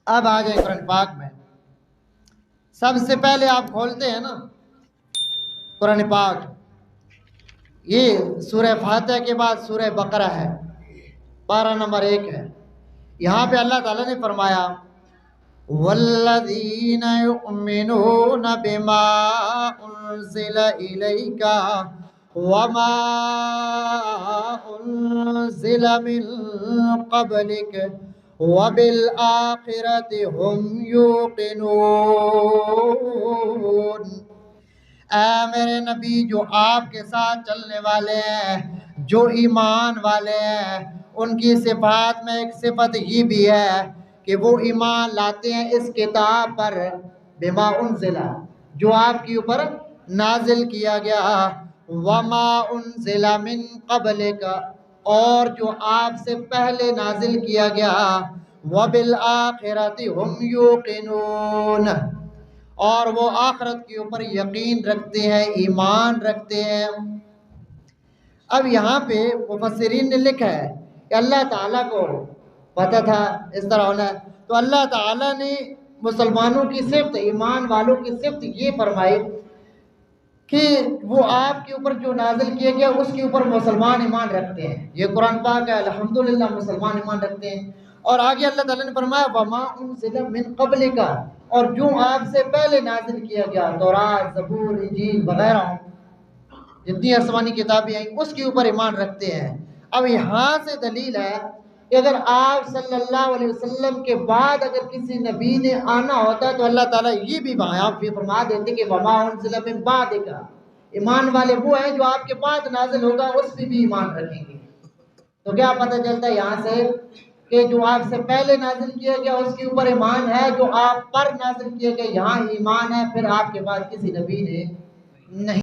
اب آ جائیں قرآن پاک میں۔ سب سے پہلے آپ کھولتے ہیں نا قرآن پاک، یہ سورہ فاتحہ کے بعد سورہ بقرہ ہے، پارہ نمبر 1 ہے۔ یہاں پہ اللہ تعالیٰ نے فرمایا وَالَّذِينَ يُؤْمِنُونَ بِمَا أُنزِلَ إِلَيْكَ وَمَا أُنزِلَ مِن قَبْلِكَ وَبِالْآخِرَةِ هُمْ يُوقِنُونَ۔ اے میرے نبی، جو آپ کے ساتھ چلنے والے ہیں، جو ایمان والے ہیں، ان کی صفات میں ایک صفت یہ بھی ہے کہ وہ ایمان لاتے ہیں اس کتاب پر، بما انزل، جو آپ کے اوپر نازل کیا گیا، وما انزل من قبلک، اور جو آپ سے پہلے نازل کیا گیا، وبالآخرۃ ہم یوقنون، اور وہ آخرت کے اوپر یقین رکھتے ہیں، ایمان رکھتے ہیں۔ اب یہاں پہ مفسرین نے لکھا ہے کہ اللہ تعالیٰ کو پتہ تھا اس طرح ہونا ہے، تو اللہ تعالیٰ نے مسلمانوں کی صفت، ایمان والوں کی صفت یہ فرمائی کہ وہ آپ کے اوپر جو نازل کیا گیا اس کے اوپر مسلمان ایمان رکھتے ہیں۔ یہ قرآن پاک ہے، الحمدللہ مسلمان ایمان رکھتے ہیں۔ اور آگے اللہ تعالیٰ نے فرمایا وَمَا أُنزِلَ مِن قَبْلِكَ، اور جو آپ سے پہلے نازل کیا گیا، تورات، زبور، انجیل وغیرہ جتنی آسمانی کتابیں آئیں اس کے اوپر ایمان رکھتے ہیں۔ اب یہاں سے دلیل ہے کہ اگر آپ صلی اللہ علیہ وسلم کے بعد اگر کسی نبی نے آنا ہوتا تو اللہ تعالیٰ یہ بھی یہاں پہ فرما دیتے کہ وَمَا أُنزِلَ مِن بَعْدِكَ، ایمان والے وہ ہیں جو آپ کے بعد نازل ہوگا اس پہ بھی ایمان رکھیں گے۔ تو کیا پتہ چلتا ہے یہاں سے کہ جو آپ سے پہلے نازل کیا گیا اس کے اوپر ایمان ہے، جو آپ پر نازل کیا گیا یہاں ایمان ہے، پھر آپ کے بعد کسی نبی نے نہیں